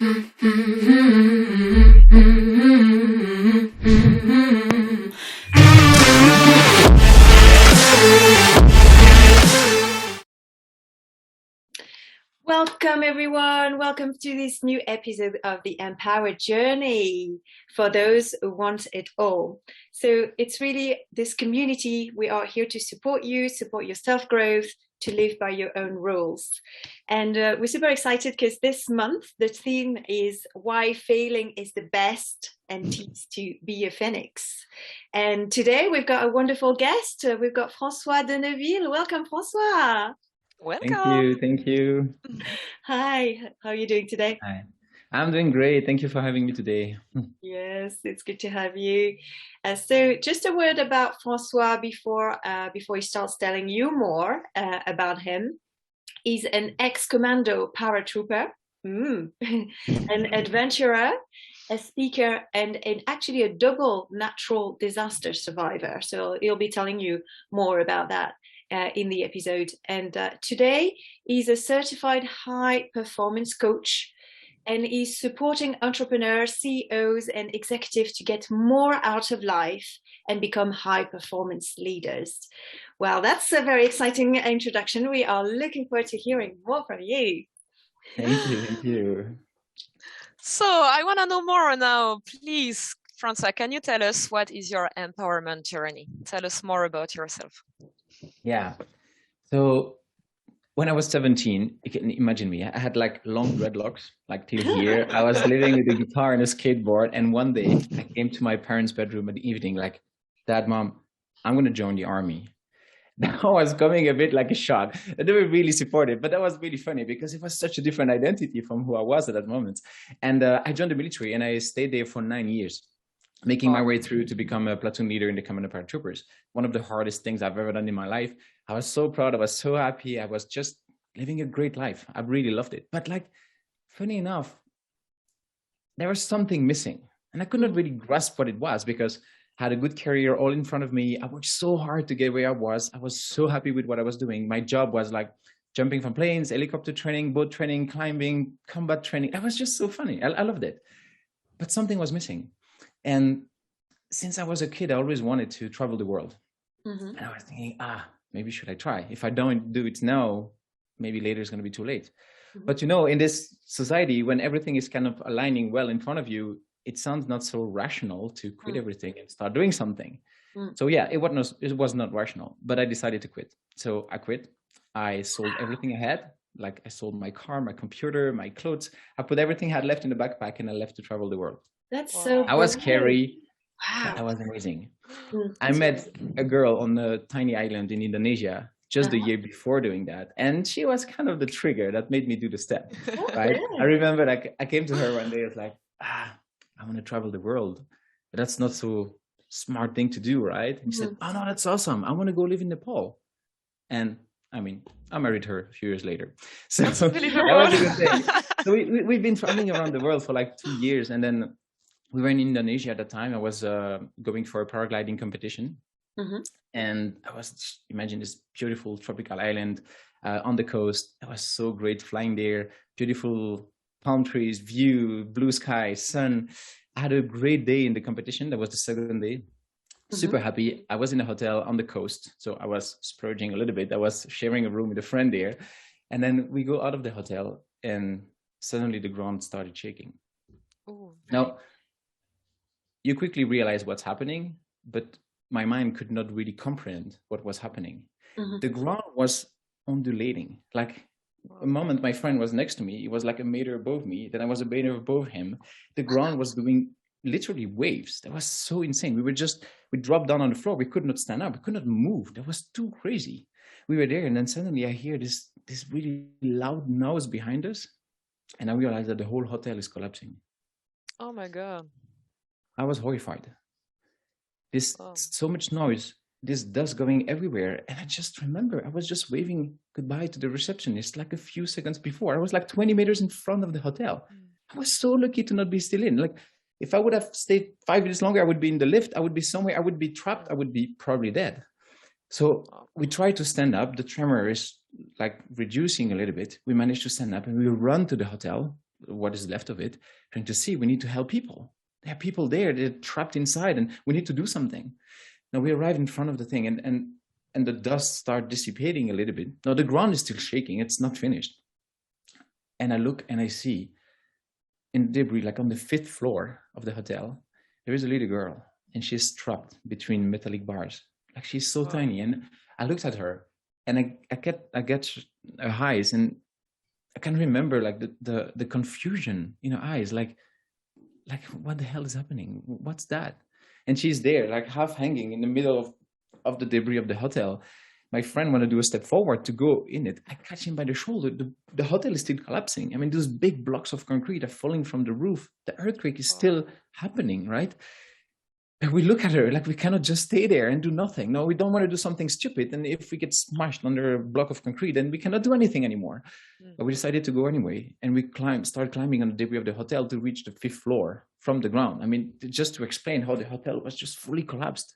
Welcome everyone, welcome to this new episode of the EmpowHer journey for those who want it all. So it's really this community. We are here to support you, support your self-growth, to live by your own rules. And we're super excited because this month the theme is why failing is the best and teach to be a phoenix. And today we've got a wonderful guest. We've got François De Neuville. Welcome, François. Welcome. Thank you. Hi, how are you doing today? Hi, I'm doing great. Thank you for having me today. Yes, it's good to have you. So just a word about François before he starts telling you more about him. He's an ex-commando-paratrooper, an adventurer, a speaker, and actually a double natural disaster survivor. So he'll be telling you more about that in the episode. And today he's a certified high performance coach, and he's supporting entrepreneurs, CEOs, and executives to get more out of life and become high performance leaders. Well, that's a very exciting introduction. We are looking forward to hearing more from you. Thank you. So I want to know more now. Please, François, can you tell us what is your empowerment journey? Tell us more about yourself. Yeah. So when I was 17, you can imagine me. I had like long dreadlocks, like till here. I was living with a guitar and a skateboard. And one day I came to my parents' bedroom in the evening, like, Dad, Mom, I'm going to join the army. That was coming a bit like a shock. They were really supportive, but that was really funny because it was such a different identity from who I was at that moment. And I joined the military and I stayed there for 9 years, making my way through to become a platoon leader in the commando-paratroopers. One of the hardest things I've ever done in my life. I was so proud. I was so happy. I was just living a great life. I really loved it. But like, funny enough, there was something missing. And I could not really grasp what it was because I had a good career all in front of me. I worked so hard to get where I was. I was so happy with what I was doing. My job was like jumping from planes, helicopter training, boat training, climbing, combat training. That was just so funny. I loved it. But something was missing. And since I was a kid, I always wanted to travel the world. And I was thinking, maybe should I try? If I don't do it now, maybe later it's going to be too late. But you know, in this society, when everything is kind of aligning well in front of you, it sounds not so rational to quit everything and start doing something. So yeah, it was not rational, but I decided to quit. So I quit. I sold everything I had. Like I sold my car, my computer, my clothes. I put everything I had left in the backpack and I left to travel the world. That's so I was great. scary. Wow. That was amazing. I met a girl on a tiny island in Indonesia just the year before doing that. And she was kind of the trigger that made me do the step, right? I remember like I came to her one day, I was like, I want to travel the world, but that's not so smart thing to do, right? And she said, oh no, that's awesome. I want to go live in Nepal. And I mean, I married her a few years later. So that was a good thing. So we've been traveling around the world for like 2 years. And then we were in Indonesia at the time. I was going for a paragliding competition. And I was, imagine this beautiful tropical island on the coast. It was so great flying there, beautiful palm trees, view, blue sky, sun. I had a great day in the competition. That was the second day. Super happy. I was in a hotel on the coast. So I was splurging a little bit. I was sharing a room with a friend there. And then we go out of the hotel and suddenly the ground started shaking. Now, you quickly realize what's happening, but my mind could not really comprehend what was happening. The ground was undulating. Like a moment my friend was next to me, he was like a meter above me, then I was a meter above him. The ground was doing literally waves. That was so insane. We dropped down on the floor. We could not stand up. We could not move. That was too crazy. We were there and then suddenly I hear this really loud noise behind us. And I realized that the whole hotel is collapsing. Oh my God. I was horrified. So much noise, this dust going everywhere. And I just remember I was just waving goodbye to the receptionist like a few seconds before. I was like 20 meters in front of the hotel. I was so lucky to not be still in. Like if I would have stayed 5 minutes longer, I would be in the lift. I would be somewhere. I would be trapped. I would be probably dead. So we tried to stand up. The tremor is like reducing a little bit. We managed to stand up and we run to the hotel. what is left of it, trying to see, we need to help people. There are people there, they're trapped inside, and we need to do something. Now we arrive in front of the thing, and the dust starts dissipating a little bit. Now the ground is still shaking, it's not finished. And I look and I see in debris, like on the 5th floor of the hotel, there is a little girl, and she's trapped between metallic bars. Like, she's so tiny. And I looked at her, and I get her eyes, and I can remember like the confusion in her eyes, like what the hell is happening? What's that? And she's there, like half hanging in the middle of the debris of the hotel. My friend wanted to do a step forward to go in it. I catch him by the shoulder. The hotel is still collapsing. I mean, those big blocks of concrete are falling from the roof. The earthquake is still happening, right? But we look at her like we cannot just stay there and do nothing. No, we don't want to do something stupid. And if we get smashed under a block of concrete, then we cannot do anything anymore. But we decided to go anyway. And we started climbing on the debris of the hotel to reach the 5th floor from the ground. I mean, just to explain how the hotel was just fully collapsed.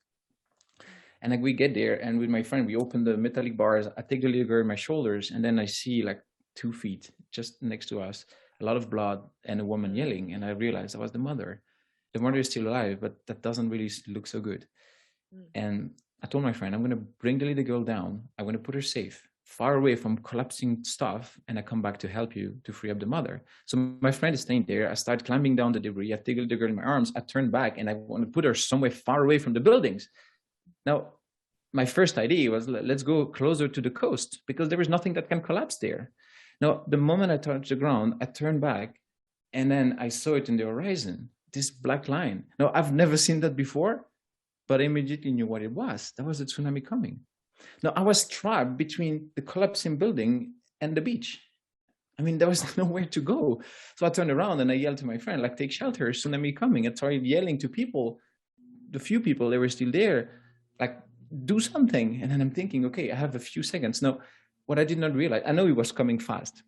And like we get there, and with my friend, we open the metallic bars. I take the little girl on my shoulders, and then I see like 2 feet just next to us, a lot of blood and a woman yelling. And I realized that was the mother. The mother is still alive, but that doesn't really look so good. And I told my friend, I'm going to bring the little girl down. I'm going to put her safe, far away from collapsing stuff. And I come back to help you to free up the mother. So my friend is staying there. I start climbing down the debris. I take the little girl in my arms. I turn back, and I want to put her somewhere far away from the buildings. Now, my first idea was, let's go closer to the coast, because there is nothing that can collapse there. Now, the moment I touched the ground, I turned back, and then I saw it in the horizon, this black line. Now, I've never seen that before, but I immediately knew what it was. That was a tsunami coming. Now, I was trapped between the collapsing building and the beach. I mean, there was nowhere to go. So I turned around and I yelled to my friend, like, take shelter, tsunami coming. I started yelling to people, the few people that were still there, like, do something. And then I'm thinking, okay, I have a few seconds. Now, what I did not realize, I know it was coming fast.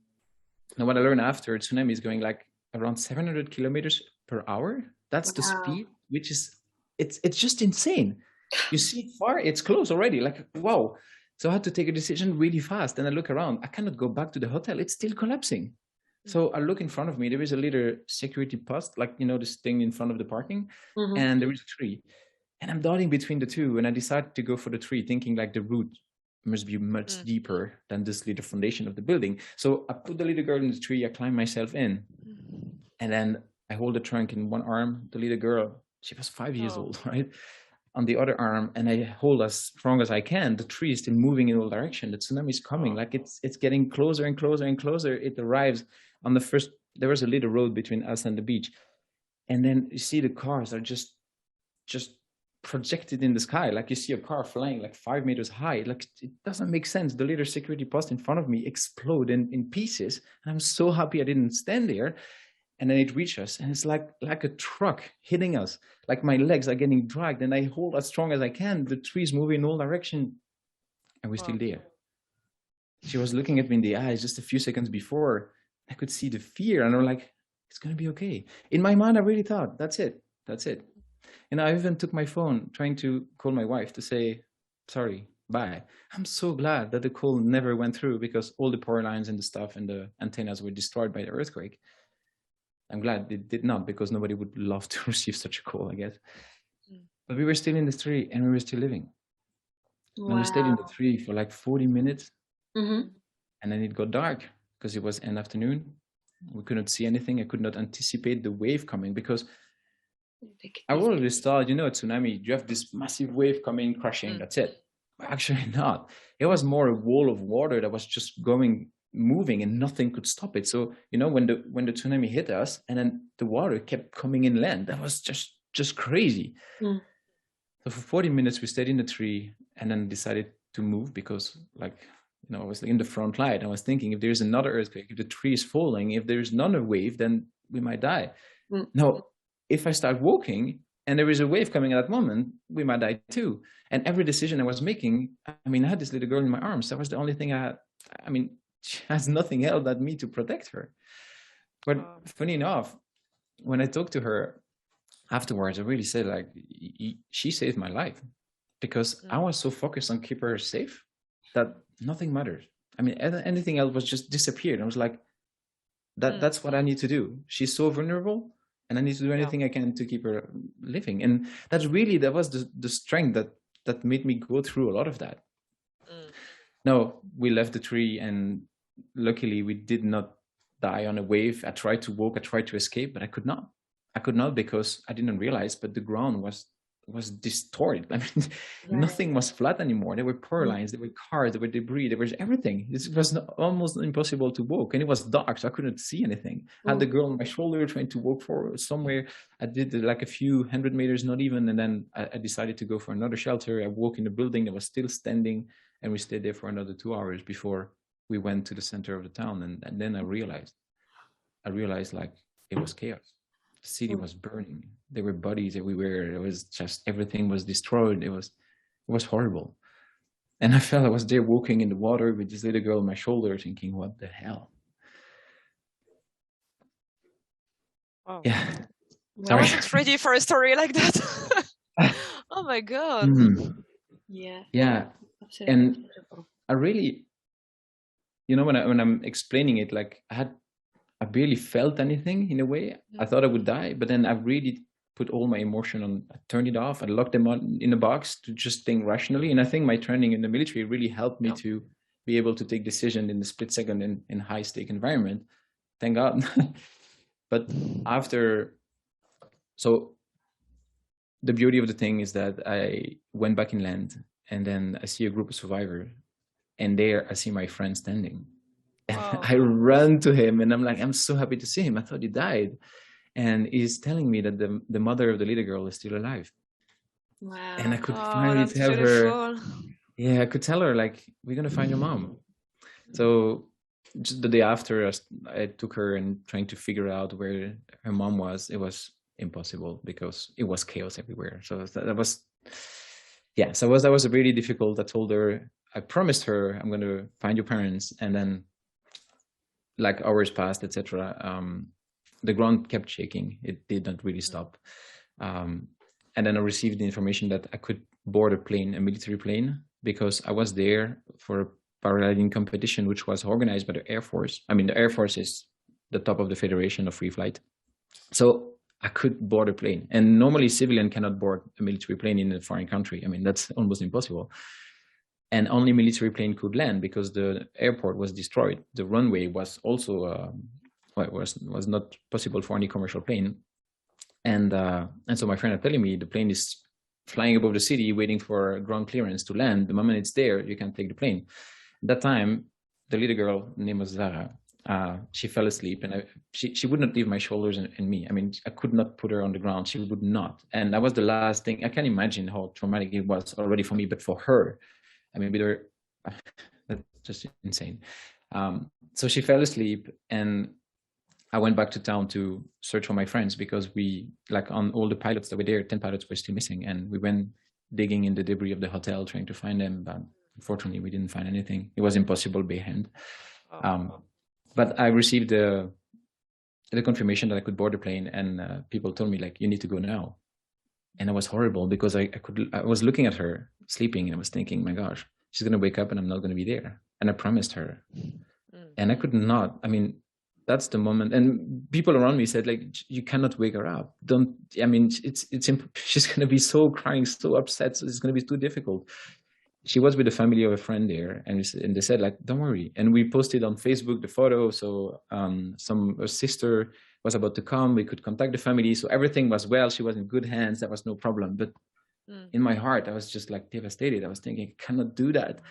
Now, what I learned after, tsunami is going like around 700 kilometers per hour. That's the speed, which is, it's just insane. You see it far, it's close already, like, wow. So I had to take a decision really fast. And I look around, I cannot go back to the hotel. It's still collapsing. So I look in front of me, there is a little security post, like, you know, this thing in front of the parking, and there is a tree. And I'm darting between the two, and I decided to go for the tree, thinking like the root must be much deeper than this little foundation of the building. So I put the little girl in the tree, I climb myself in, and then I hold the trunk in one arm, the little girl, she was 5 years old, right? On the other arm, and I hold as strong as I can. The tree is still moving in all direction. The tsunami is coming, like it's getting closer and closer and closer. It arrives on the first, there was a little road between us and the beach. And then you see the cars are just projected in the sky, like you see a car flying like 5 meters high. Like, it doesn't make sense. The little security post in front of me explode in pieces, and I'm so happy I didn't stand there. And then it reaches us, and it's like a truck hitting us. Like, my legs are getting dragged, and I hold as strong as I can. The trees moving in all direction, and we're still there. She was looking at me in the eyes just a few seconds before. I could see the fear, and I'm like, it's gonna be okay. In my mind, I really thought, that's it. And I even took my phone trying to call my wife to say, sorry, bye. I'm so glad that the call never went through, because all the power lines and the stuff and the antennas were destroyed by the earthquake. I'm glad it did not, because nobody would love to receive such a call, I guess. But we were still in the tree, and we were still living. And we stayed in the tree for like 40 minutes. And then it got dark, because it was an afternoon. We couldn't see anything. I could not anticipate the wave coming, because I always thought, you know, a tsunami, you have this massive wave coming, crashing, that's it. But actually not. It was more a wall of water that was just moving, and nothing could stop it. So, you know, when the tsunami hit us, and then the water kept coming inland, that was just crazy. So for 40 minutes we stayed in the tree, and then decided to move, because, like, you know, I was in the front line. I was thinking, if there's another earthquake, if the tree is falling, if there's another wave, then we might die. No, if I start walking and there is a wave coming at that moment, we might die too. And every decision I was making, I mean, I had this little girl in my arms. That was the only thing I had. I mean, she has nothing else but me to protect her. But funny enough, when I talked to her afterwards, I really said, like, she saved my life, because I was so focused on keeping her safe that nothing mattered. I mean, anything else was just disappeared. I was like, That's what I need to do. She's so vulnerable, and I need to do anything I can to keep her living. And that was the strength that made me go through a lot of that. No, we left the tree, and luckily we did not die on a wave. I tried to walk, I tried to escape, but I could not. I could not because I didn't realize, but the ground was distorted. I mean, nothing was flat anymore. There were power lines, there were cars, there were debris, there was everything. It was almost impossible to walk, and it was dark, so I couldn't see anything. I had the girl on my shoulder trying to walk forward somewhere. I did like a few 100 meters, not even, and then I decided to go for another shelter. I walked in the building that was still standing, and we stayed there for another 2 hours before we went to the center of the town. And then I realized like it was chaos. The city was burning. There were bodies everywhere. It was just, everything was destroyed. It was horrible. And I felt I was there walking in the water with this little girl on my shoulder thinking, what the hell? Wow. Yeah. I wasn't ready for a story like that. Oh my God. Yeah. Yeah. Absolutely. And I really, when I'm explaining it, like I barely felt anything in a way. I thought I would die, but then I really put all my emotion on, I turned it off. I locked them in a box to just think rationally. And I think my training in the military really helped me to be able to take decisions in the split second in high stake environment. Thank God. But so the beauty of the thing is that I went back inland, and then I see a group of survivors, and there I see my friend standing. And I run to him, and I'm like, I'm so happy to see him. I thought he died. And he's telling me that the mother of the little girl is still alive. Wow. And I could finally tell her, I could tell her, like, we're going to find your mom. So just the day after, I took her and trying to figure out where her mom was. It was impossible because it was chaos everywhere. So that was really difficult. I told her, I promised her, I'm going to find your parents. And then, like, hours passed, etc. The ground kept shaking. It did not really stop. And then I received the information that I could board a plane, a military plane, because I was there for a paragliding competition, which was organized by the Air Force. I mean, the Air Force is the top of the Federation of Free Flight. So I could board a plane. And normally civilian cannot board a military plane in a foreign country. I mean, that's almost impossible. And only military plane could land because the airport was destroyed. The runway was also was not possible for any commercial plane. And so my friend are telling me the plane is flying above the city, waiting for ground clearance to land. The moment it's there, you can take the plane. At that time, the little girl, name was Zara, she fell asleep, and she would not leave my shoulders and me. I mean, I could not put her on the ground. She would not. And that was the last thing. I can't imagine how traumatic it was already for me, but for her, I mean, with her, that's just insane. So she fell asleep, and I went back to town to search for my friends because we, like, on all the pilots that were there, 10 pilots were still missing. And we went digging in the debris of the hotel, trying to find them. But unfortunately, we didn't find anything. It was impossible by hand. But I received the confirmation that I could board the plane, and people told me, like, you need to go now. And it was horrible because I was looking at her sleeping, and I was thinking, my gosh, she's going to wake up and I'm not going to be there. And I promised her. And I could not. I mean, that's the moment. And people around me said, like, you cannot wake her up. She's going to be so crying, so upset. So it's going to be too difficult. She was with the family of a friend there, and they said, like, don't worry. And we posted on Facebook the photo. So her sister was about to come. We could contact the family. So everything was well. She was in good hands. That was no problem. But in my heart, I was just, like, devastated. I was thinking, I cannot do that.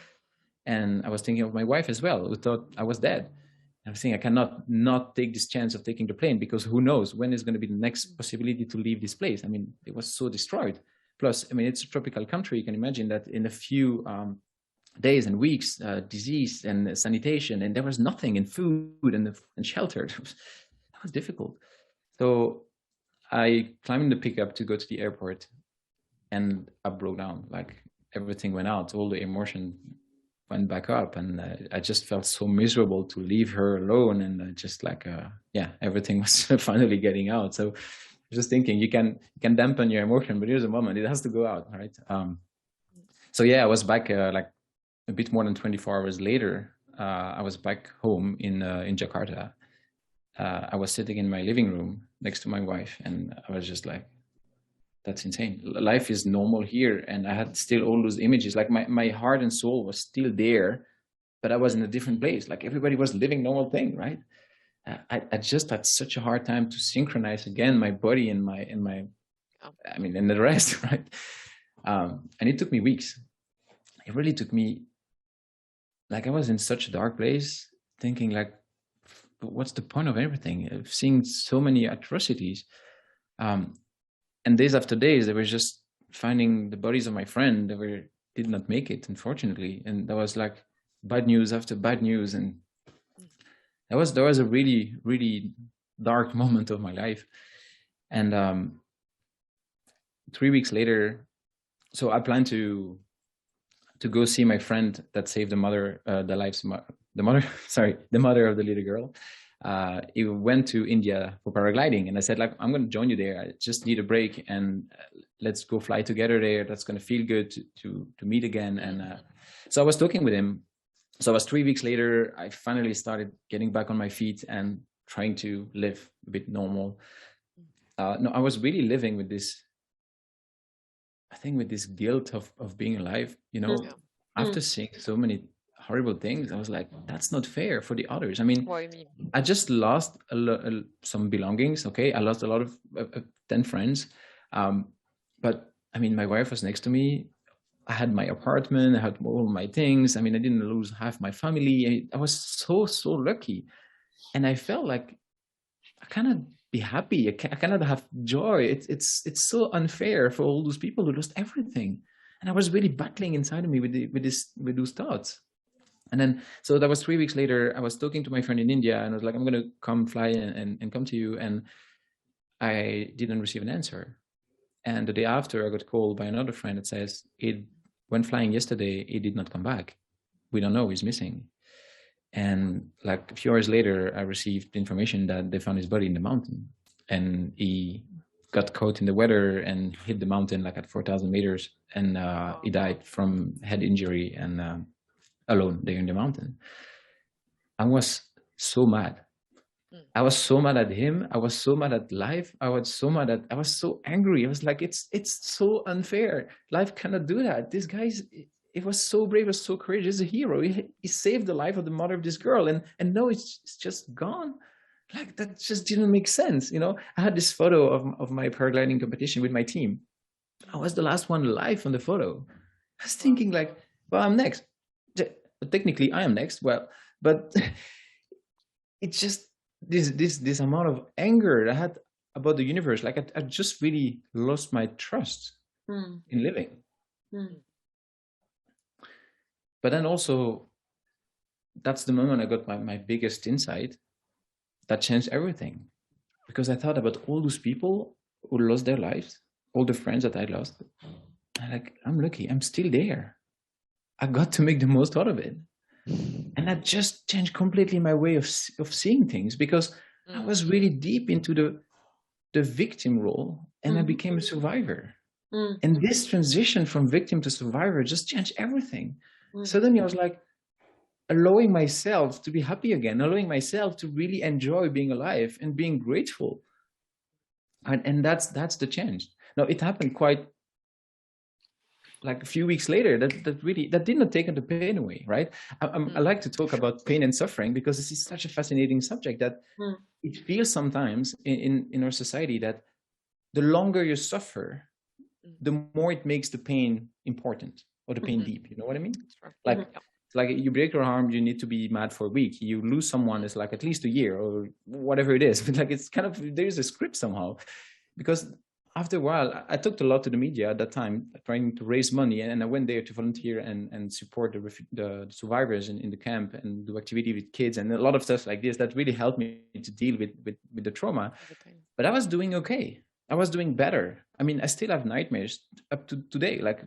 And I was thinking of my wife as well, who thought I was dead. I was thinking, I cannot not take this chance of taking the plane, because who knows when is going to be the next possibility to leave this place. I mean, it was so destroyed. Plus, I mean, it's a tropical country. You can imagine that in a few days and weeks, disease and sanitation, and there was nothing in food and shelter. That was difficult. So I climbed in the pickup to go to the airport, and I broke down. Like, everything went out. All the emotion went back up, and I just felt so miserable to leave her alone, and just like everything was finally getting out. So just thinking, you can dampen your emotion, but here's a moment, it has to go out, right? So I was back like a bit more than 24 hours later. I was back home in Jakarta, I was sitting in my living room next to my wife, and I was just like, that's insane. Life is normal here. And I had still all those images, like my heart and soul was still there, but I was in a different place. Like everybody was living normal thing, right? I just had such a hard time to synchronize again my body and and the rest, right? And it took me weeks. It really took me, like I was in such a dark place, thinking like, what's the point of everything? I've seen so many atrocities. And days after days, they were just finding the bodies of my friend that did not make it, unfortunately. And that was like bad news after bad news. And there was a really, really dark moment of my life. And 3 weeks later, so I planned to go see my friend that saved the mother of the little girl. He went to India for paragliding, and I said, like, I'm going to join you there. I just need a break, and let's go fly together there. That's going to feel good to meet again. And so I was talking with him. So it was 3 weeks later, I finally started getting back on my feet and trying to live a bit normal. No, I was really living with this, I think, with this guilt of being alive, you know. After seeing so many horrible things, I was like, that's not fair for the others. I mean, I just lost some belongings. Okay, I lost a lot of 10 friends, but I mean, my wife was next to me. I had my apartment, I had all my things. I mean, I didn't lose half my family. I was so lucky, and I felt like I cannot be happy. I cannot have joy. It's so unfair for all those people who lost everything. And I was really battling inside of me with those thoughts. And then, so that was 3 weeks later, I was talking to my friend in India, and I was like, I'm going to come fly and come to you. And I didn't receive an answer. And the day after, I got called by another friend that says, it went flying yesterday, he did not come back. We don't know, he's missing. And like a few hours later, I received information that they found his body in the mountain, and he got caught in the weather and hit the mountain like at 4,000 meters. And he died from head injury and alone there in the mountain. I was so mad. I was so mad at him. I was so mad at life. I was so angry. I was like, it's so unfair. Life cannot do that. This guy, he was so brave, was so courageous, he's a hero. He saved the life of the mother of this girl, and no, it's just gone. Like, that just didn't make sense, you know. I had this photo of my paragliding competition with my team. I was the last one alive on the photo. I was thinking like, well, I'm next. Technically, I am next. Well, but it's just this amount of anger I had about the universe. Like I just really lost my trust in living. But then also, that's the moment I got my biggest insight that changed everything. Because I thought about all those people who lost their lives, all the friends that I lost. I'm lucky, I'm still there. I got to make the most out of it. And that just changed completely my way of seeing things, because I was really deep into the victim role, and I became a survivor. And this transition from victim to survivor just changed everything. Suddenly I was like allowing myself to be happy again, allowing myself to really enjoy being alive and being grateful. And that's the change. Now, it happened quite like a few weeks later. That did not take the pain away, right? I like to talk about pain and suffering because this is such a fascinating subject that it feels sometimes in our society that the longer you suffer, the more it makes the pain important, or the pain deep. You know what I mean? Like you break your arm, you need to be mad for a week. You lose someone, it's like at least a year or whatever it is. But like, it's kind of, there's a script somehow. Because after a while, I talked a lot to the media at that time, trying to raise money. And I went there to volunteer and support the survivors in the camp and do activity with kids and a lot of stuff like this that really helped me to deal with the trauma. But I was doing okay. I was doing better. I mean, I still have nightmares up to today. Like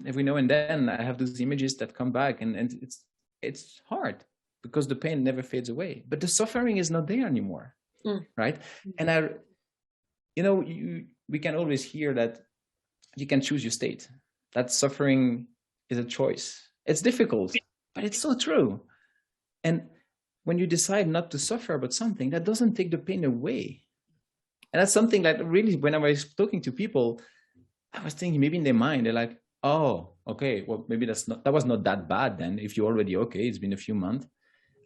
every now and then I have those images that come back, and it's hard because the pain never fades away, but the suffering is not there anymore. Right? And we can always hear that you can choose your state, that suffering is a choice. It's difficult, but it's so true. And when you decide not to suffer about something, that doesn't take the pain away. And that's something that really, when I was talking to people, I was thinking maybe in their mind, they're like, oh, okay, well, maybe that was not that bad then. If you're already okay, it's been a few months.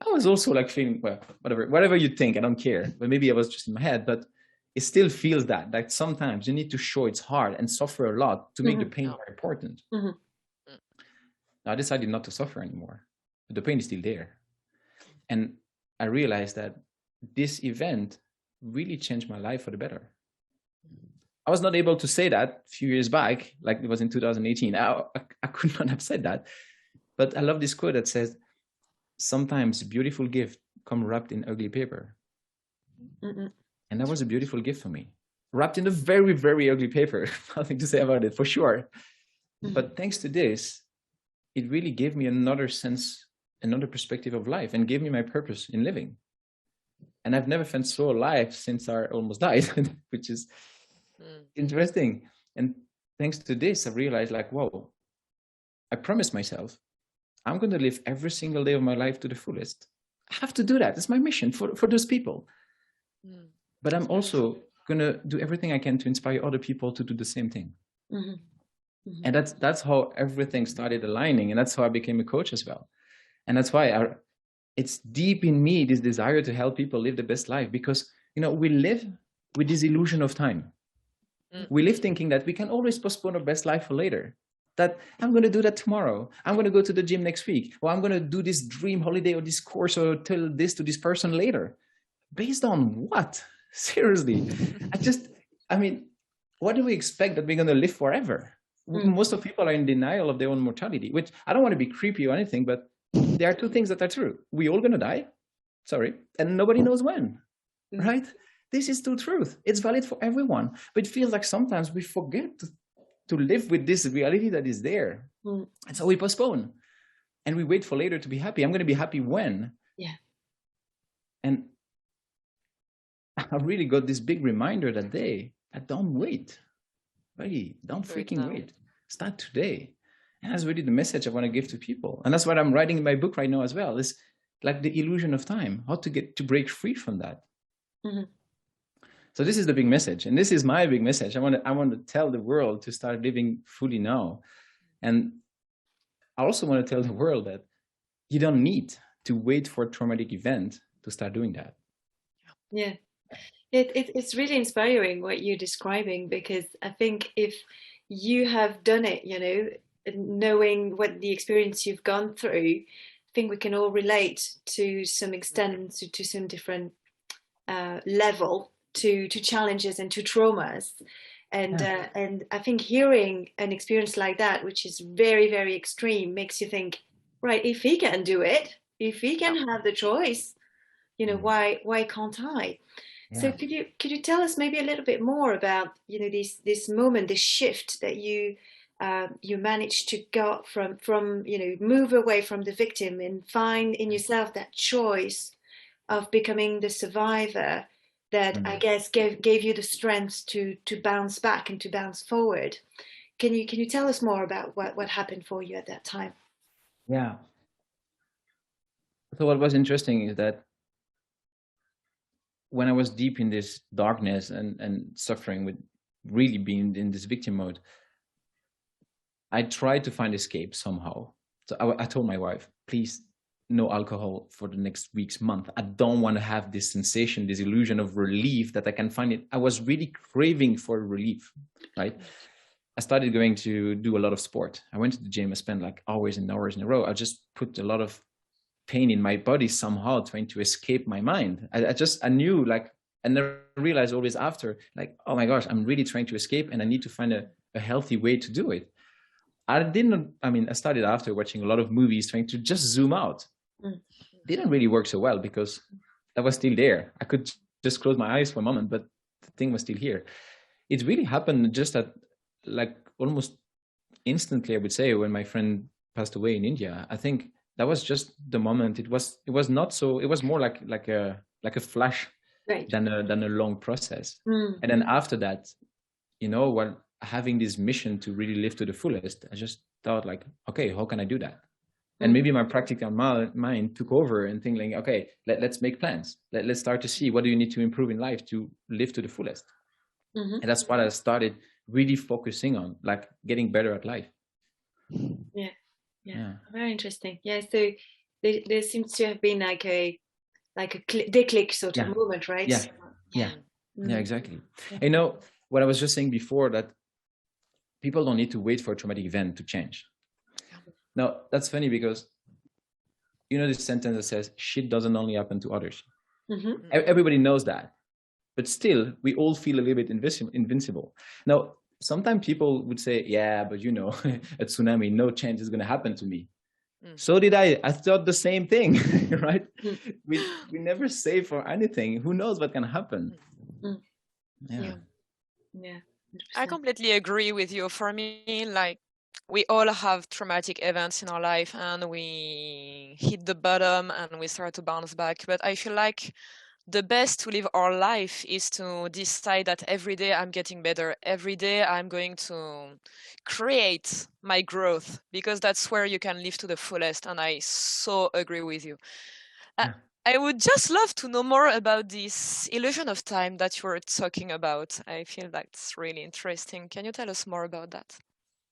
I was also like feeling, well, whatever you think, I don't care. But maybe I was just in my head, but it still feels that sometimes you need to show it's hard and suffer a lot to make the pain more important. Now, I decided not to suffer anymore, but the pain is still there. And I realized that this event really changed my life for the better. I was not able to say that a few years back, like it was in 2018. I could not have said that. But I love this quote that says, sometimes beautiful gifts come wrapped in ugly paper. And that was a beautiful gift for me. Wrapped in a very, very ugly paper. Nothing to say about it, for sure. But thanks to this, it really gave me another sense, another perspective of life, and gave me my purpose in living. And I've never felt so alive since I almost died, which is interesting. And thanks to this, I realized like, whoa, I promised myself, I'm going to live every single day of my life to the fullest. I have to do that. It's my mission for those people. But I'm also going to do everything I can to inspire other people to do the same thing. And that's how everything started aligning. And that's how I became a coach as well. And that's why it's deep in me, this desire to help people live the best life, because, you know, we live with this illusion of time. We live thinking that we can always postpone our best life for later. That I'm going to do that tomorrow. I'm going to go to the gym next week. Or I'm going to do this dream holiday or this course or tell this to this person later. Based on what? Seriously. I mean, what do we expect that we're going to live forever? Most of people are in denial of their own mortality, which I don't want to be creepy or anything, but there are two things that are true. We're all going to die. Sorry. And nobody knows when, right? This is the truth. It's valid for everyone. But it feels like sometimes we forget to live with this reality that is there. And so we postpone and we wait for later to be happy. I'm going to be happy when. Yeah. And I really got this big reminder that day. Don't wait. Really, don't freaking wait. Start today. And that's really the message I want to give to people. And that's what I'm writing in my book right now as well. It's like the illusion of time, how to break free from that. So this is the big message. And this is my big message. I want to tell the world to start living fully now. And I also want to tell the world that you don't need to wait for a traumatic event to start doing that. Yeah. It's really inspiring what you're describing, because I think if you have done it, you know, knowing what the experience you've gone through, I think we can all relate to some extent, to some different level to challenges and to traumas. And I think hearing an experience like that, which is very, very extreme, makes you think, right, if he can do it, if he can have the choice, you know, why can't I? Yeah. So could you tell us maybe a little bit more about, you know, this moment, this shift that you managed to go from you know, move away from the victim and find in yourself that choice of becoming the survivor that I guess gave you the strength to bounce back and to bounce forward. Can you tell us more about what happened for you at that time? Yeah. So what was interesting is that when I was deep in this darkness and suffering, with really being in this victim mode, I tried to find escape somehow. So I told my wife, please, no alcohol for the next week's month. I don't want to have this sensation, this illusion of relief that I can find it. I was really craving for relief, right? I started going to do a lot of sport. I went to the gym. I spent like hours and hours in a row. I just put a lot of pain in my body somehow, trying to escape my mind. I knew, like, and I realized always after, like, oh my gosh, I'm really trying to escape and I need to find a healthy way to do it. I started after watching a lot of movies, trying to just zoom out. Didn't really work so well because that was still there. I could just close my eyes for a moment, but the thing was still here. It really happened just at, like, almost instantly, I would say, when my friend passed away in India. I think that was just the moment. It was not so, it was more like a flash, right, than a long process. And then after that, you know, having this mission to really live to the fullest, I just thought, like, okay, how can I do that? And maybe my practical mind took over and thinking, like, okay, let's make plans. Let's start to see what do you need to improve in life to live to the fullest. And that's what I started really focusing on, like getting better at life. Yeah. Very interesting. Yeah. So there seems to have been like a declic sort of moment, right? Yeah, exactly. You know, what I was just saying before, that people don't need to wait for a traumatic event to change. Now, that's funny because, you know, this sentence that says, shit doesn't only happen to others. Everybody knows that. But still, we all feel a little bit invincible. Now, sometimes people would say, yeah, but you know, a tsunami, no change is going to happen to me. So did I. I thought the same thing, right? We never save for anything. Who knows what can happen? Yeah. I completely agree with you. For me, like, we all have traumatic events in our life and we hit the bottom and we start to bounce back. But I feel like the best to live our life is to decide that every day I'm getting better. Every day I'm going to create my growth, because that's where you can live to the fullest. And I so agree with you. I would just love to know more about this illusion of time that you were talking about. I feel that's really interesting. Can you tell us more about that?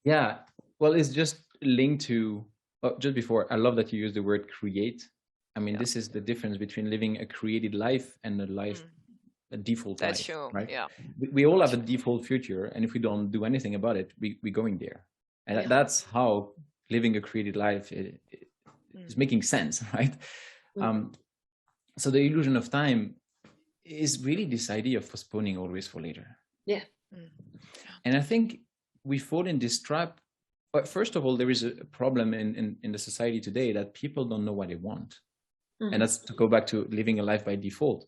Yeah, well, it's just linked to, just before, I love that you use the word create. I mean, this is the difference between living a created life and a default life, right? Yeah. We all have a default future, and if we don't do anything about it, we're going there. And that's how living a created life is making sense, right? So the illusion of time is really this idea of postponing always for later. Yeah. And I think we fall in this trap. But first of all, there is a problem in the society today that people don't know what they want. And that's to go back to living a life by default.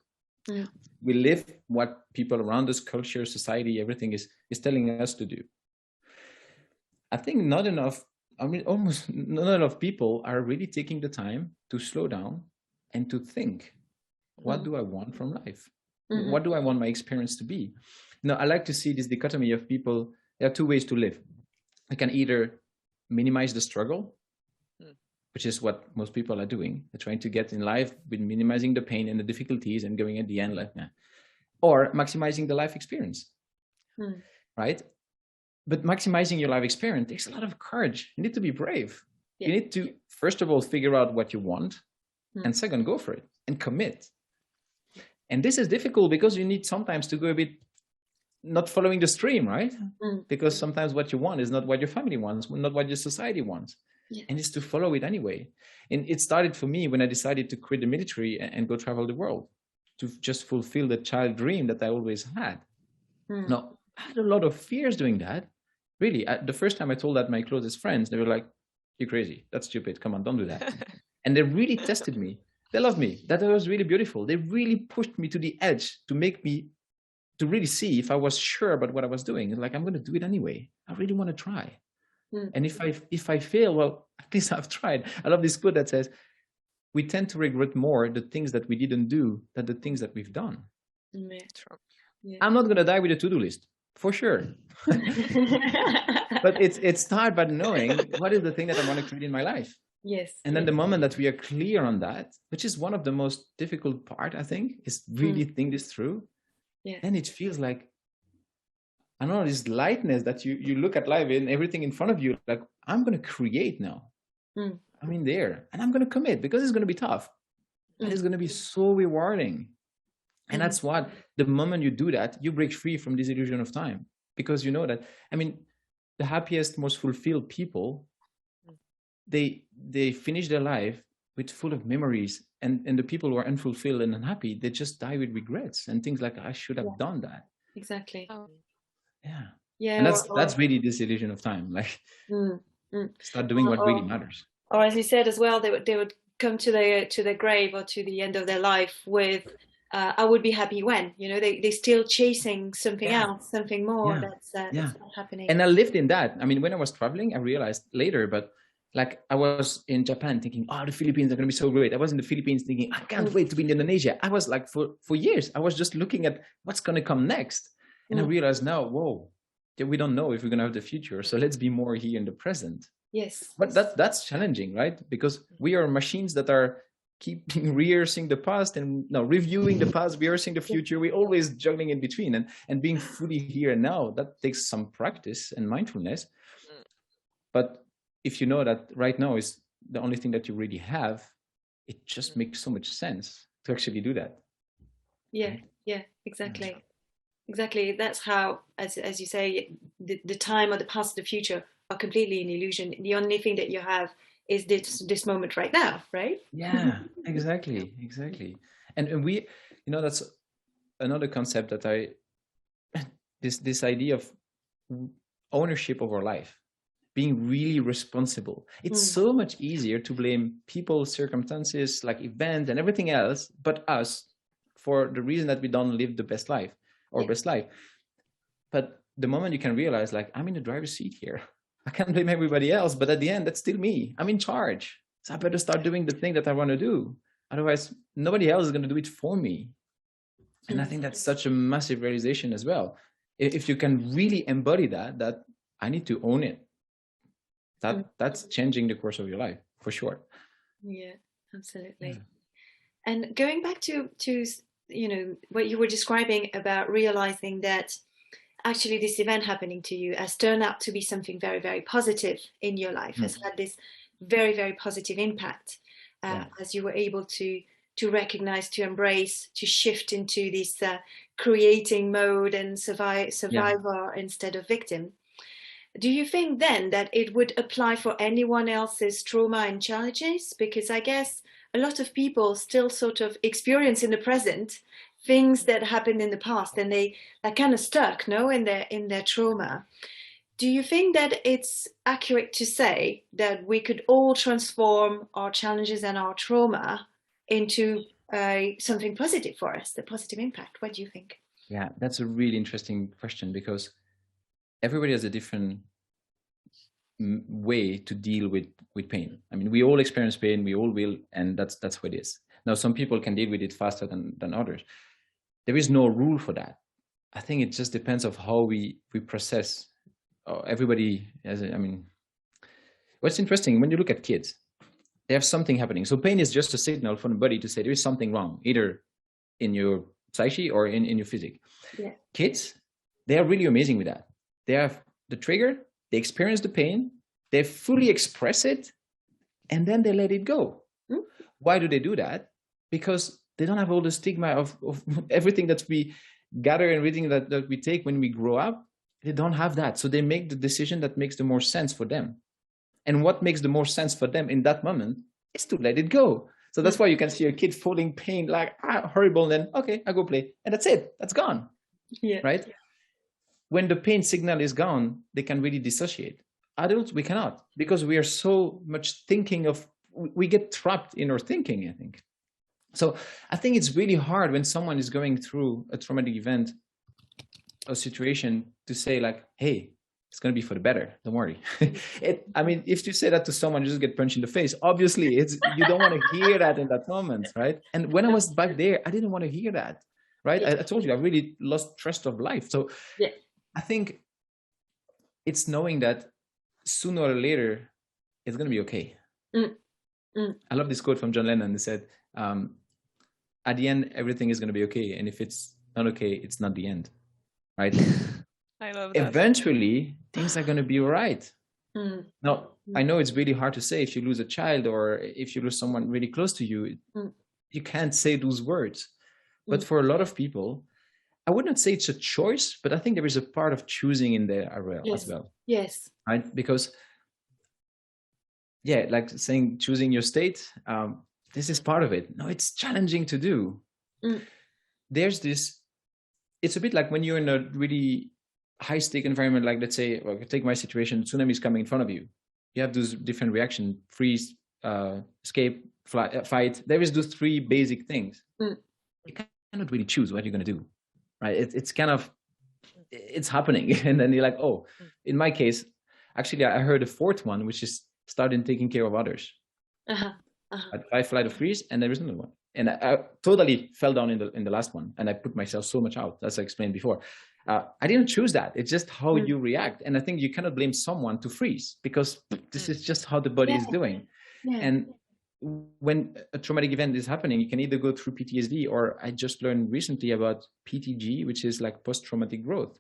We live what people around us, culture, society, everything is telling us to do. I think almost not enough people are really taking the time to slow down and to think, what do I want from life? What do I want my experience to be? Now, I like to see this dichotomy of people. There are two ways to live. I can either minimize the struggle, which is what most people are doing. They're trying to get in life with minimizing the pain and the difficulties and going at the end like that. Or maximizing the life experience, right? But maximizing your life experience takes a lot of courage. You need to be brave. You need to, first of all, figure out what you want. And second, go for it and commit. And this is difficult because you need sometimes to go a bit not following the stream, right? Because sometimes what you want is not what your family wants, not what your society wants. And it's to follow it anyway. And it started for me when I decided to quit the military and go travel the world, to just fulfill the child dream that I always had. Now, I had a lot of fears doing that. Really, the first time I told that my closest friends, they were like, you're crazy. That's stupid. Come on, don't do that. And they really tested me. They loved me. That was really beautiful. They really pushed me to the edge to make me, to really see if I was sure about what I was doing. Like, I'm going to do it anyway. I really want to try. And if I fail, well, at least I've tried. I love this quote that says, we tend to regret more the things that we didn't do than the things that we've done. I'm not going to die with a to-do list, for sure. But it's hard by knowing what is the thing that I want to create in my life. And then the moment that we are clear on that, which is one of the most difficult part, I think, is really think this through. Then it feels like, I don't know, this lightness that you look at life and everything in front of you, like, I'm going to create now. I'm in there and I'm going to commit because it's going to be tough. And it's going to be so rewarding. And that's what, the moment you do that, you break free from this illusion of time. Because you know that, I mean, the happiest, most fulfilled people, they finish their life with full of memories. And the people who are unfulfilled and unhappy, they just die with regrets and things like, I should have done that. Exactly. And that's really this illusion of time. Like, start doing what really matters. Or as you said as well, they would come to their grave or to the end of their life with, I would be happy when, you know, they're still chasing something else, something more that's not happening. And I lived in that. I mean, when I was traveling, I realized later, but like I was in Japan thinking, oh, the Philippines are going to be so great. I was in the Philippines thinking, I can't wait to be in Indonesia. I was like, for years, I was just looking at what's going to come next. And I realized now, whoa, we don't know if we're going to have the future. So let's be more here in the present. Yes. But that's challenging, right? Because we are machines that are keeping rehearsing the past and now reviewing the past, rehearsing the future. We're always juggling in between, and being fully here and now, that takes some practice and mindfulness. But if you know that right now is the only thing that you really have, it just makes so much sense to actually do that. Yeah, yeah, exactly. Exactly. That's how, as you say, the time or the past, the future are completely an illusion. The only thing that you have is this moment right now, right? Yeah, exactly. And we, that's another concept that this idea of ownership of our life, being really responsible. It's so much easier to blame people, circumstances, like events and everything else, but us, for the reason that we don't live the best life or best life. But the moment you can realize, like, I'm in the driver's seat here, I can't blame everybody else, but at the end, that's still me. I'm in charge. So I better start doing the thing that I want to do. Otherwise, nobody else is going to do it for me. And I think that's such a massive realization as well. If you can really embody that I need to own it, that's changing the course of your life for sure. Yeah, absolutely. And going back to what you were describing about realizing that actually this event happening to you has turned out to be something very, very positive in your life, has had this very, very positive impact, as you were able to recognize, to embrace, to shift into this creating mode and survivor instead of victim. Do you think then that it would apply for anyone else's trauma and challenges? Because I guess a lot of people still sort of experience in the present things that happened in the past, and they're kind of stuck, in their trauma. Do you think that it's accurate to say that we could all transform our challenges and our trauma into something positive for us, the positive impact? What do you think? Yeah, that's a really interesting question, because everybody has a different way to deal with pain. I mean, we all experience pain, we all will, and that's what it is. Now, some people can deal with it faster than others. There is no rule for that. I think it just depends on how we process. Everybody has, what's interesting, when you look at kids, they have something happening. So pain is just a signal from the body to say there is something wrong, either in your psyche or in your physique. Yeah. Kids, they are really amazing with that. They have the trigger, they experience the pain, they fully express it, and then they let it go. Why do they do that? Because they don't have all the stigma of everything that we gather and everything that we take when we grow up. They don't have that. So they make the decision that makes the more sense for them. And what makes the more sense for them in that moment is to let it go. So that's why you can see a kid falling pain, like, horrible, and then, okay, I go play. And that's it. That's gone. Yeah. Right? Yeah. When the pain signal is gone, they can really dissociate. Adults, we cannot, because we are so much thinking we get trapped in our thinking, I think. So I think it's really hard when someone is going through a traumatic event, a situation, to say like, hey, it's going to be for the better. Don't worry. If you say that to someone, you just get punched in the face. Obviously, you don't want to hear that in that moment, right? And when I was back there, I didn't want to hear that, right? I told you, I really lost trust of life. So I think it's knowing that sooner or later, it's going to be okay. I love this quote from John Lennon. He said, at the end, everything is going to be okay. And if it's not okay, it's not the end, right? I love that. Eventually, things are going to be all right. Now, I know it's really hard to say if you lose a child or if you lose someone really close to you, you can't say those words. But for a lot of people, I would not say it's a choice, but I think there is a part of choosing in there as well. Yes. Right? Because, like saying choosing your state, this is part of it. No, it's challenging to do. There's this, it's a bit like when you're in a really high-stake environment, like let's say, take my situation, tsunami is coming in front of you. You have those different reactions: freeze, escape, fight. There is those three basic things. You cannot really choose what you're going to do, right? It's kind of, it's happening. And then you're like, oh, in my case, actually, I heard a fourth one, which is starting taking care of others. Fight, flight, or freeze, and there is another one. and I totally fell down in the last one, and I put myself so much out, as I explained before. I didn't choose that. It's just how you react. And I think you cannot blame someone to freeze, because this is just how the body is doing. And when a traumatic event is happening, you can either go through PTSD, or I just learned recently about PTG, which is like post-traumatic growth.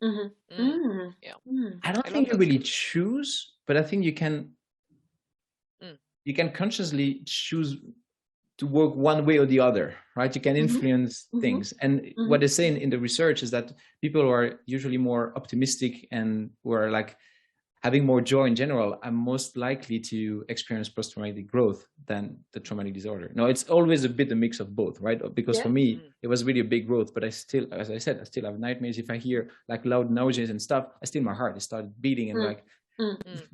I don't think you really choose, but I think you can consciously choose to work one way or the other, right? You can influence things. And what they're saying in the research is that people who are usually more optimistic and who are like having more joy in general are most likely to experience post-traumatic growth than the traumatic disorder. Now, it's always a bit a mix of both, right? Because for me, it was really a big growth, but I still, as I said, I still have nightmares. If I hear like loud noises and stuff, my heart started beating, and like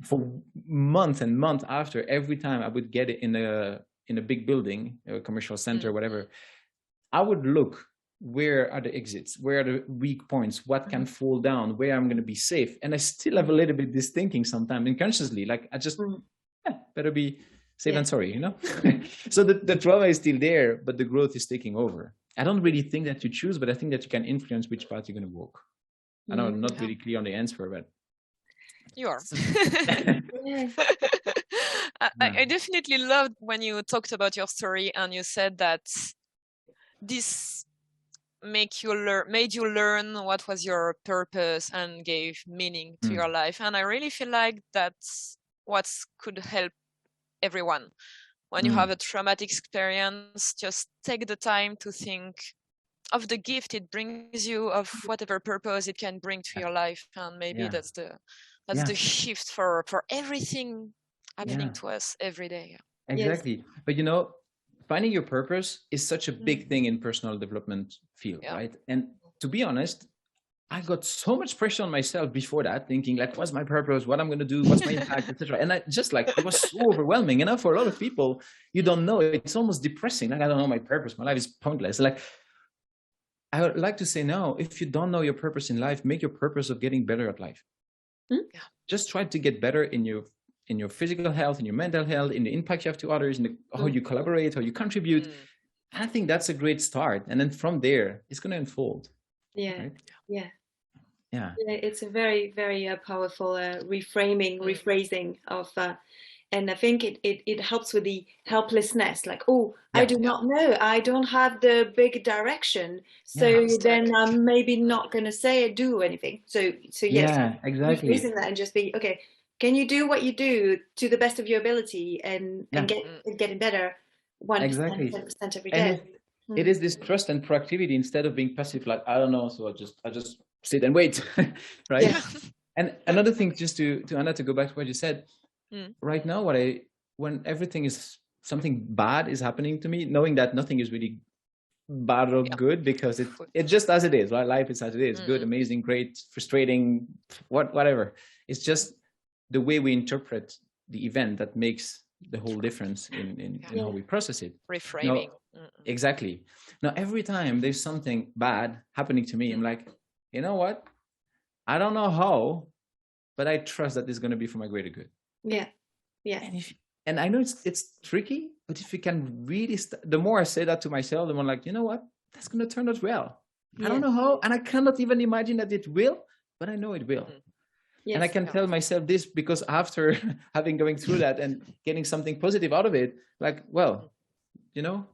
for months and months after, every time I would get it in a big building, a commercial center, whatever, I would look, where are the exits? Where are the weak points? What can fall down? Where I'm going to be safe? And I still have a little bit this thinking sometimes, unconsciously, like I just better be safe than sorry, you know? So the trauma is still there, but the growth is taking over. I don't really think that you choose, but I think that you can influence which path you're going to walk. I know I'm not really clear on the answer, but you are. I definitely loved when you talked about your story and you said that this made you learn what was your purpose and gave meaning to your life. And I really feel like that's what could help everyone. When you have a traumatic experience, just take the time to think of the gift it brings you, of whatever purpose it can bring to your life. And maybe that's the shift for everything happening to us every day. Exactly. But you know, finding your purpose is such a big thing in personal development field, right? And to be honest, I got so much pressure on myself before that, thinking like, what's my purpose? What I'm going to do? What's my impact, etc. And I just like, it was so overwhelming. You know, for a lot of people, you don't know. It's almost depressing. Like, I don't know my purpose. My life is pointless. Like, I would like to say, no, if you don't know your purpose in life, make your purpose of getting better at life. Just try to get better in your physical health, in your mental health, in the impact you have to others, in how you collaborate, how you contribute. I think that's a great start. And then from there, it's going to unfold. Right? Yeah, it's a very, very powerful rephrasing of, and I think it helps with the helplessness. Like, I do not know. I don't have the big direction. So then I'm maybe not going to do anything. So yes, exactly. Rephrasing that and just be, okay, can you do what you do to the best of your ability and getting better 1% every day? It is this trust and proactivity instead of being passive, like, I don't know, so I just sit and wait, right? Yeah. And another thing, just to Anna, to go back to what you said, right now, when everything is, something bad is happening to me, knowing that nothing is really bad or good, because it's just as it is, right? Life is as it is, good, amazing, great, frustrating, whatever. It's just the way we interpret the event that makes the whole difference in how we process it. Reframing. Exactly. Now, every time there's something bad happening to me, I'm like, you know what? I don't know how, but I trust that it's going to be for my greater good. Yeah. And I know it's tricky, but if you can really, the more I say that to myself, the more like, you know what? That's going to turn out well. I don't know how, and I cannot even imagine that it will, but I know it will. Yes, and I can tell myself this because after going through that and getting something positive out of it, like, well, you know,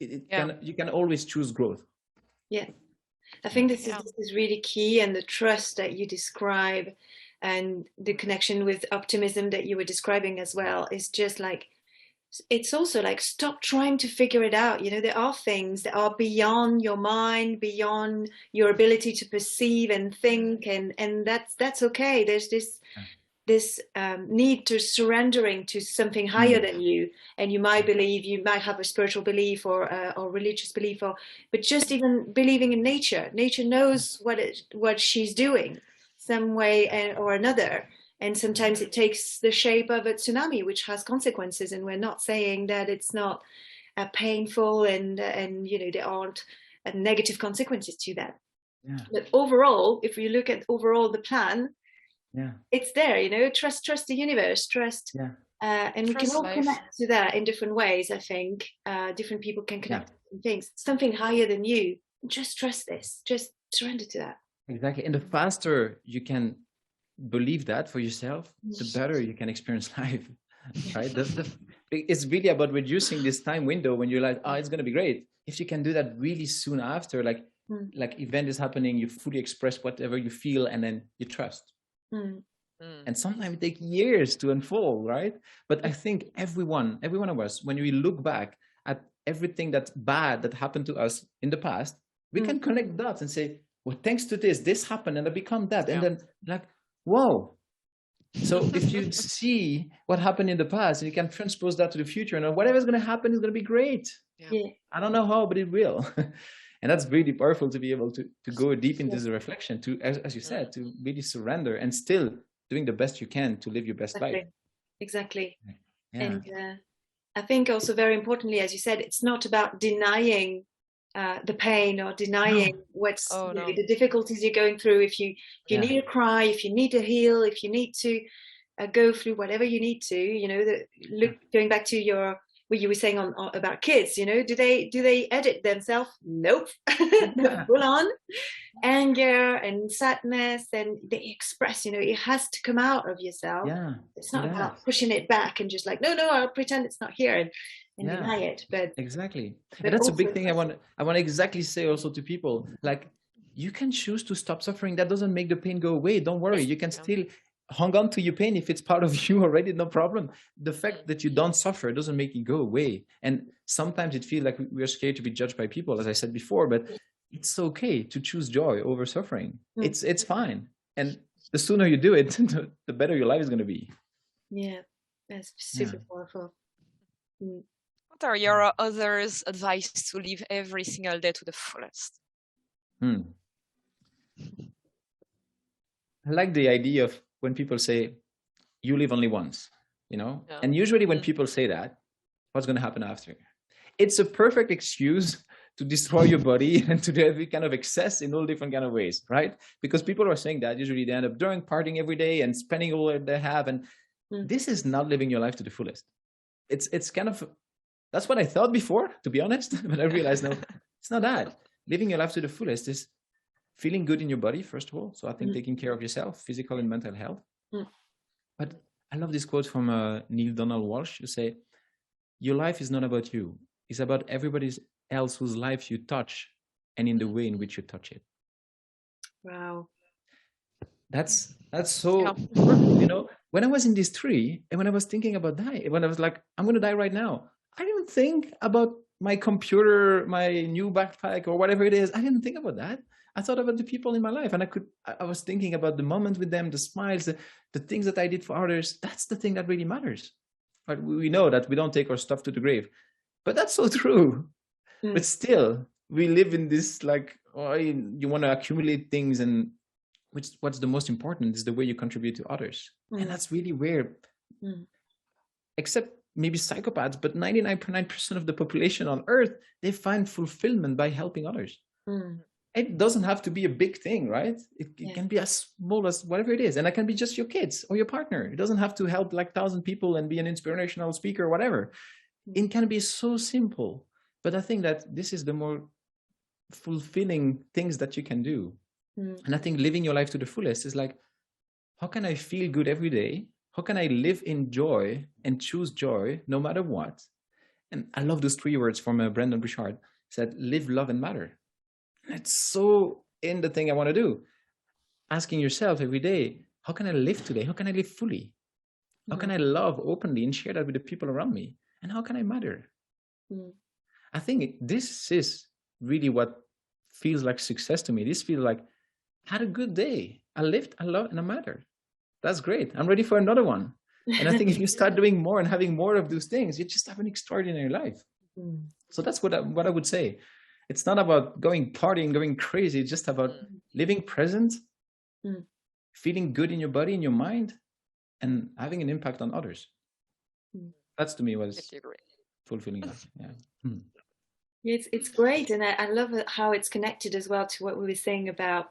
you can always choose growth. Yeah. I think this is really key, and the trust that you describe and the connection with optimism that you were describing as well is just like, it's also like, stop trying to figure it out. You know, there are things that are beyond your mind, beyond your ability to perceive and think, and that's okay. There's this need to surrendering to something higher than you, and you might have a spiritual belief or religious belief, but just even believing in nature. Nature knows what she's doing, some way or another. And sometimes it takes the shape of a tsunami, which has consequences. And we're not saying that it's not painful and you know, there aren't negative consequences to that. Yeah. But overall, if we look at the plan, it's there. You know, trust the universe, trust And we can all connect to that in different ways, I think. Different people can connect to different things. Something higher than you. Just trust this. Just surrender to that. Exactly. And the faster you can believe that for yourself, the better you can experience life, right? It's really about reducing this time window when you're like, oh, it's going to be great. If you can do that really soon after, like event is happening, you fully express whatever you feel, and then you trust. And sometimes it takes years to unfold, right? But I think every one of us, when we look back at everything that's bad that happened to us in the past, we can connect dots and say, well, thanks to this happened and I become that. And then like, whoa. So if you see what happened in the past and you can transpose that to the future, and whatever's going to happen is going to be great. I don't know how, but it will. And that's really powerful to be able to go deep into the reflection, to, as you said, to really surrender and still doing the best you can to live your best life. Exactly. And I think also very importantly, as you said, it's not about denying the pain or denying what's the difficulties you're going through. If you need to cry, if you need to heal, if you need to go through whatever you need to, going back to what you were saying about kids, do they edit themselves? Nope. Full on anger and sadness, and they express, it has to come out of yourself. It's not about pushing it back and just like, no, I'll pretend it's not here and deny it. But exactly. And that's a big thing I want to exactly say also to people, like, you can choose to stop suffering. That doesn't make the pain go away. Don't worry. You can still hang on to your pain if it's part of you already, no problem. The fact that you don't suffer doesn't make it go away. And sometimes it feels like we're scared to be judged by people, as I said before, but it's okay to choose joy over suffering. It's fine. And the sooner you do it, the better your life is going to be. Yeah, that's super powerful. What are your others' advice to live every single day to the fullest? I like the idea of when people say, you live only once, and usually when people say that, what's going to happen after? It's a perfect excuse to destroy your body and to do every kind of excess in all different kind of ways, right? Because people are saying that usually they end up partying every day and spending all that they have. And this is not living your life to the fullest. It's kind of, that's what I thought before, to be honest, but I realized, no, it's not that. Living your life to the fullest is feeling good in your body, first of all. So I think taking care of yourself, physical and mental health. But I love this quote from Neil Donald Walsh, who say, your life is not about you. It's about everybody else whose life you touch and in the way in which you touch it. Wow. That's so, when I was in this tree and when I was thinking about dying, when I was like, I'm going to die right now, I didn't think about my computer, my new backpack or whatever it is. I didn't think about that. I thought about the people in my life, and I was thinking about the moment with them, the smiles, the things that I did for others. That's the thing that really matters. But we know that we don't take our stuff to the grave, but that's so true. But still, we live in this like, you want to accumulate things, and what's the most important is the way you contribute to others. And that's really where, except maybe psychopaths, but 99.9% of the population on Earth, they find fulfillment by helping others. It doesn't have to be a big thing, right? It can be as small as whatever it is. And it can be just your kids or your partner. It doesn't have to help like 1,000 people and be an inspirational speaker or whatever. It can be so simple. But I think that this is the more fulfilling things that you can do. And I think living your life to the fullest is like, how can I feel good every day? How can I live in joy and choose joy no matter what? And I love those 3 words from Brendon Burchard. Said, live, love, and matter. It's so in the thing I want to do. Asking yourself every day, how can I live today? How can I live fully? How can I love openly and share that with the people around me? And how can I matter? I think this is really what feels like success to me. This feels like, I had a good day. I lived, I loved, and I mattered. That's great. I'm ready for another one. And I think if you start doing more and having more of those things, you just have an extraordinary life. So that's what I would say. It's not about going partying, going crazy. It's just about living present, feeling good in your body, in your mind, and having an impact on others. That's to me was fulfilling life. It's great. And I love how it's connected as well to what we were saying about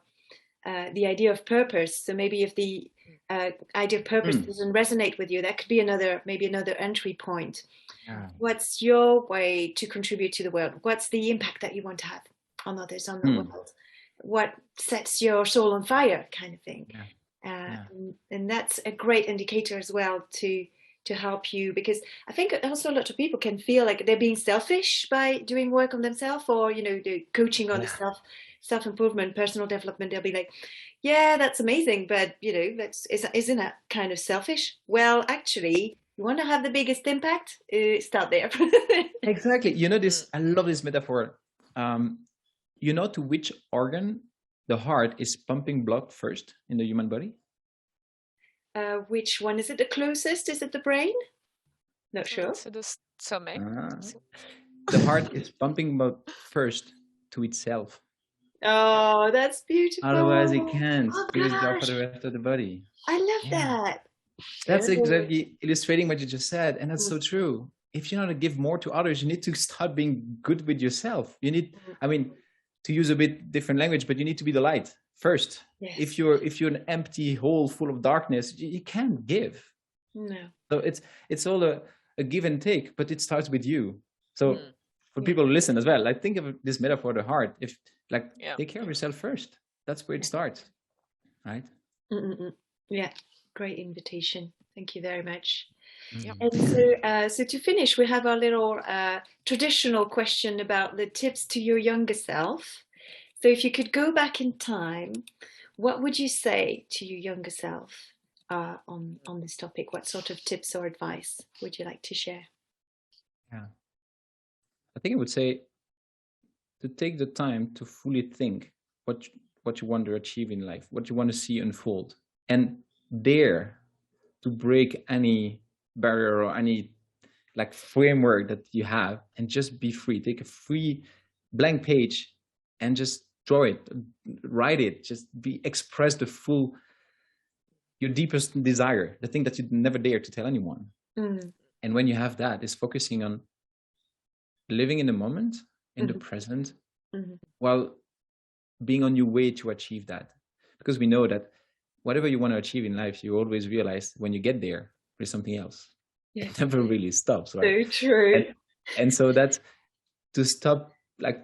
the idea of purpose. So maybe if idea of purpose doesn't resonate with you, that could be maybe another entry point. What's your way to contribute to the world? What's the impact that you want to have on others, on the world? What sets your soul on fire, kind of thing? And that's a great indicator as well to help you, because I think also a lot of people can feel like they're being selfish by doing work on themselves, or the coaching on the self-improvement, personal development. They'll be like, yeah, that's amazing, but isn't that kind of selfish? Well, actually, you want to have the biggest impact, start there. Exactly. This, I love this metaphor. To which organ the heart is pumping blood first in the human body? Which one is it the closest? Is it the brain? Not sure. So the stomach. The heart is pumping blood first to itself. Oh, that's beautiful. Otherwise it can't. It is there for the rest of the body. I love that. That's exactly illustrating what you just said. And that's so true. If you want to give more to others, you need to start being good with yourself. You need, to use a bit different language, but you need to be the light first. Yes. If you're an empty hole full of darkness, you can't give. No. So it's all a give and take, but it starts with you. So for people who listen as well, I think of this metaphor, the heart. If take care of yourself first. That's where it starts, right? Yeah, great invitation. Thank you very much. And so to finish, we have our little traditional question about the tips to your younger self. So if you could go back in time, what would you say to your younger self on this topic? What sort of tips or advice would you like to share? Yeah, I think I would say to take the time to fully think what you want to achieve in life, what you want to see unfold, and dare to break any barrier or any framework that you have, and just be free. Take a free blank page and just draw it, write it, just express your deepest desire, the thing that you never dare to tell anyone. And when you have that, it's focusing on living in the moment, in the present, while being on your way to achieve that. Because we know that whatever you want to achieve in life, you always realize when you get there, there's something else. It never really stops, right? So true. And so that's to stop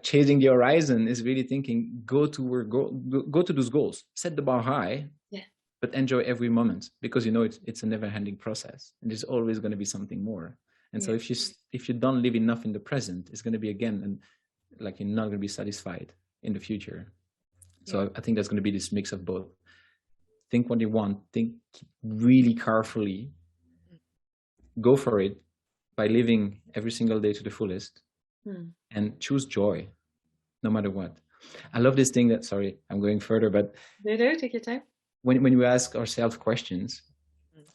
chasing the horizon, is really thinking, go to those goals, set the bar high, but enjoy every moment, because it's a never-ending process, and there's always going to be something more. And so if you don't live enough in the present, it's going to be again, and you're not going to be satisfied in the future. So I think that's going to be this mix of both. Think what you want, think really carefully, go for it by living every single day to the fullest, and choose joy no matter what. I love this thing sorry, I'm going further, but no, take your time. When we ask ourselves questions,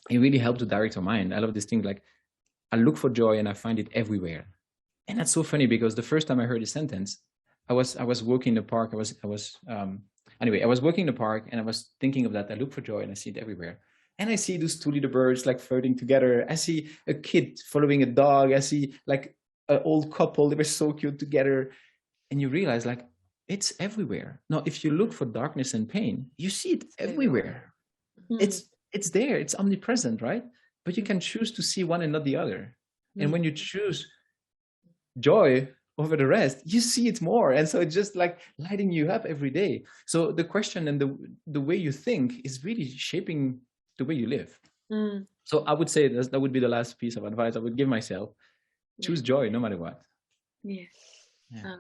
it really helps to direct our mind. I love this thing, I look for joy and I find it everywhere. And that's so funny, because the first time I heard this sentence, I was walking in the park. I was walking in the park and I was thinking of that. I look for joy and I see it everywhere. And I see those two little birds floating together. I see a kid following a dog. I see an old couple. They were so cute together. And you realize it's everywhere. Now, if you look for darkness and pain, you see it everywhere. It's there. It's omnipresent, right? But you can choose to see one and not the other. And when you choose joy over the rest, you see it more. And so it's just lighting you up every day. So the question and the way you think is really shaping the way you live. So I would say that would be the last piece of advice I would give myself. Choose joy no matter what. Yes. Yeah.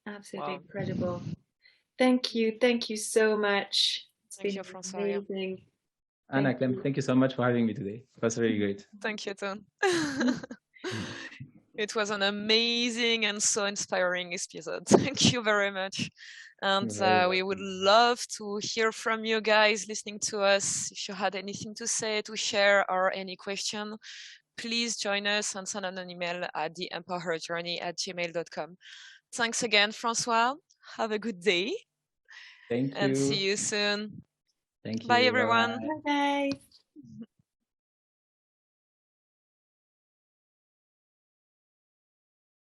Absolutely incredible. Thank you so much. Thank you, François. Amazing. Anna, Clem, thank you so much for having me today. It was really great. Thank you, too. It was an amazing and so inspiring episode. Thank you very much. And we would love to hear from you guys listening to us. If you had anything to say, to share, or any question, please join us and send an email at the EmpowHerJourney@gmail.com. Thanks again, François. Have a good day. Thank you. And see you soon. Thank you. Bye, everyone. Bye.